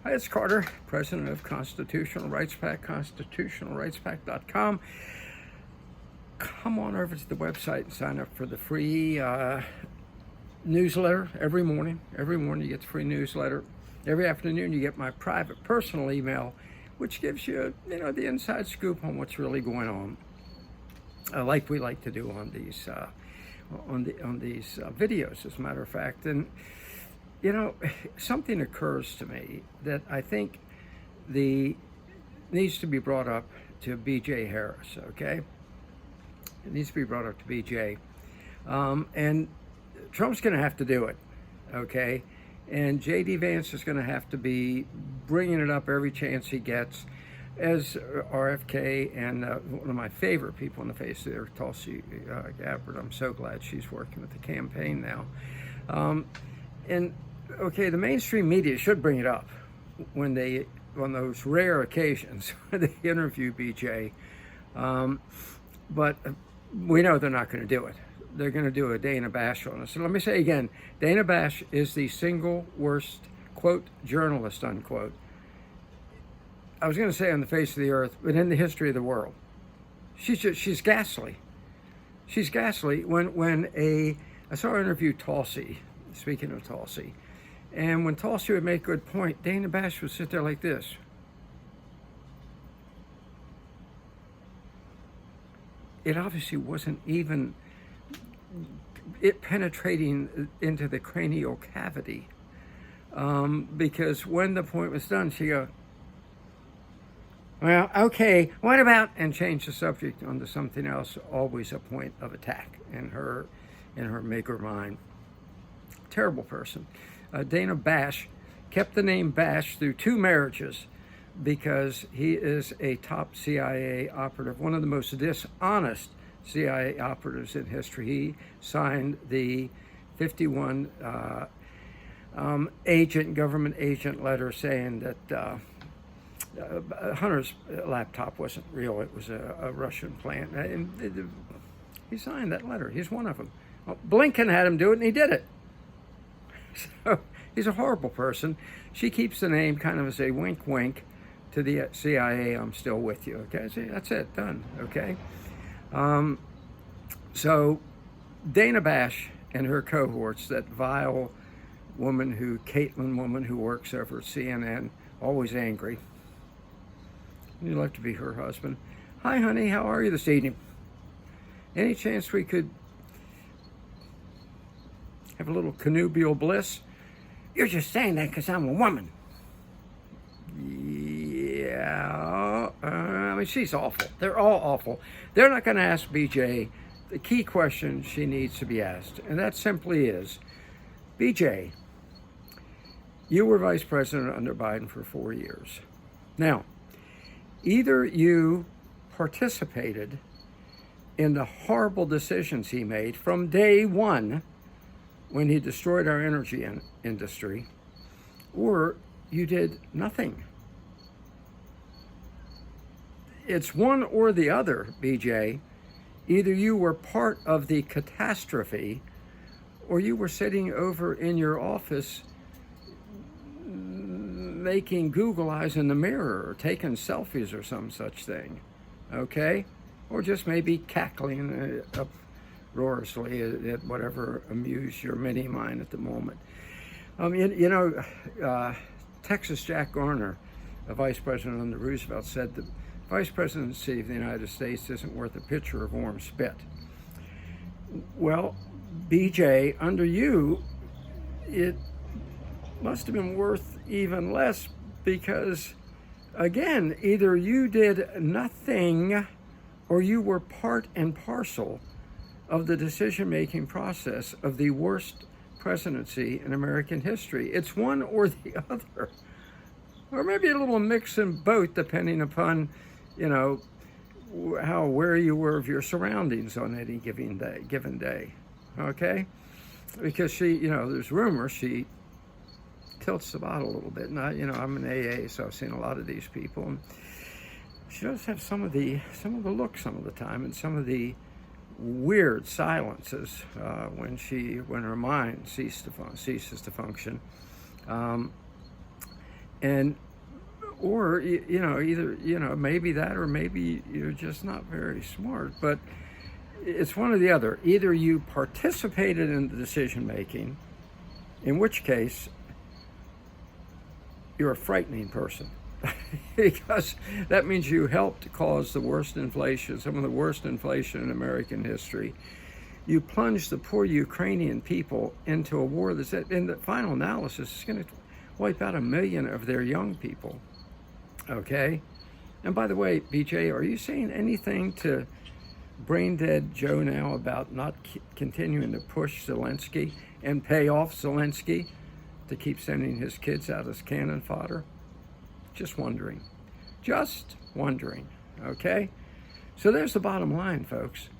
Hi, it's Carter, president of Constitutional Rights Pack, constitutionalrightspack.com. Come on over to the website and sign up for the free newsletter every morning. Every morning you get the free newsletter. Every afternoon you get my private personal email, which gives you, the inside scoop on what's really going on, like we like to do on these videos, as a matter of fact. And something occurs to me that I think needs to be brought up to B.J. Harris. Okay, it needs to be brought up to B.J. And Trump's going to have to do it. Okay, and J.D. Vance is going to have to be bringing it up every chance he gets, as RFK and one of my favorite people on the face of the earth, Tulsi Gabbard. I'm so glad she's working with the campaign now. And okay, the mainstream media should bring it up on those rare occasions when they interview BJ. But we know they're not going to do it. They're going to do a Dana Bash on us. So let me say again, Dana Bash is the single worst, quote, journalist, unquote. I was going to say on the face of the earth, but in the history of the world. She's ghastly. She's ghastly. I saw her interview Tulsi, speaking of Tulsi, and when Tulsi would make a good point, Dana Bash would sit there like this. It obviously wasn't even penetrating into the cranial cavity, because when the point was done, she go, well, okay, what about, and change the subject onto something else, always a point of attack in her maker mind. Terrible person. Dana Bash kept the name Bash through 2 marriages because he is a top CIA operative, one of the most dishonest CIA operatives in history. He signed the 51 government agent letter saying that Hunter's laptop wasn't real. It was a Russian plant. And he signed that letter. He's one of them. Well, Blinken had him do it, and he did it. So he's a horrible person. She keeps the name kind of as a wink wink to the CIA. I'm still with you. Okay, see, that's it, done. Okay. So Dana Bash and her cohorts, that vile Caitlin woman who works over at CNN, always angry. You'd like to be her husband. Hi, honey, how are you this evening? Any chance we could have a little connubial bliss? You're just saying that because I'm a woman. Yeah, I mean, she's awful. They're all awful. They're not going to ask BJ the key question she needs to be asked, and that simply is, BJ, you were vice president under Biden for 4 years. Now, either you participated in the horrible decisions he made from day one when he destroyed our energy industry, or you did nothing. It's one or the other, BJ. Either you were part of the catastrophe, or you were sitting over in your office making Google eyes in the mirror or taking selfies or some such thing, okay? Or just maybe cackling uproariously at whatever amused your mini mind at the moment. Texas Jack Garner, a vice president under Roosevelt, said the vice presidency of the United States isn't worth a pitcher of warm spit. Well, BJ, under you, it must have been worth even less because, again, either you did nothing or you were part and parcel of the decision-making process of the worst presidency in American history. It's one or the other. Or maybe a little mix in both, depending upon, where you were of your surroundings on any given day. Okay? Because she, there's rumors she tilts the bottle a little bit. And I'm an AA, so I've seen a lot of these people. And she does have some of the look some of the time, and some of the weird silences when her mind ceases to function. And or either maybe that, or maybe you're just not very smart, but it's one or the other. Either you participated in the decision making, in which case you're a frightening person, because that means you helped cause the worst inflation, some of the worst inflation in American history. You plunged the poor Ukrainian people into a war that's, in the final analysis, is going to wipe out 1 million of their young people. Okay? And by the way, BJ, are you saying anything to brain dead Joe now about not continuing to push Zelensky and pay off Zelensky to keep sending his kids out as cannon fodder? Just wondering. Just wondering. Okay? So there's the bottom line, folks.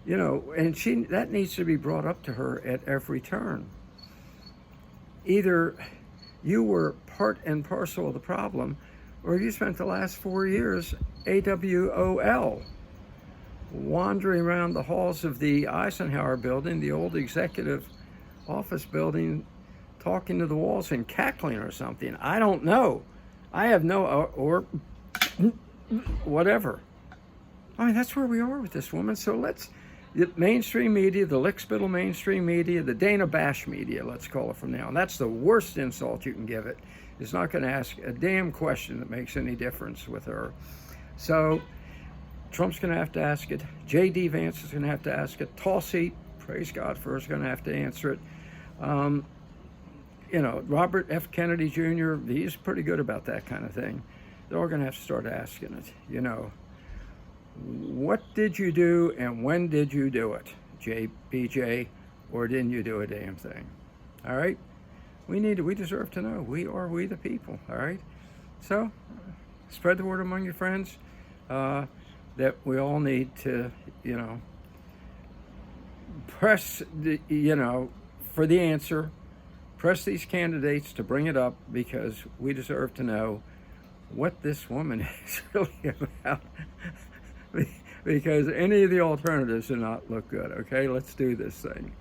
And that needs to be brought up to her at every turn. Either you were part and parcel of the problem, or you spent the last 4 years AWOL, wandering around the halls of the Eisenhower building, the old executive office building, talking to the walls and cackling or something. I don't know. I have no, or whatever. I mean, that's where we are with this woman. So the mainstream media, the lickspittle mainstream media, the Dana Bash media, let's call it from now. And that's the worst insult you can give it. It's not going to ask a damn question that makes any difference with her. So Trump's going to have to ask it. J.D. Vance is going to have to ask it. Tulsi, praise God for her, is going to have to answer it. Robert F. Kennedy Jr., he's pretty good about that kind of thing. They're all going to have to start asking it. What did you do and when did you do it, BJ, or didn't you do a damn thing? All right? We deserve to know. We the people, all right? So, spread the word among your friends that we all need to, press, for the answer. Press these candidates to bring it up, because we deserve to know what this woman is really about. Because any of the alternatives do not look good, okay? Let's do this thing.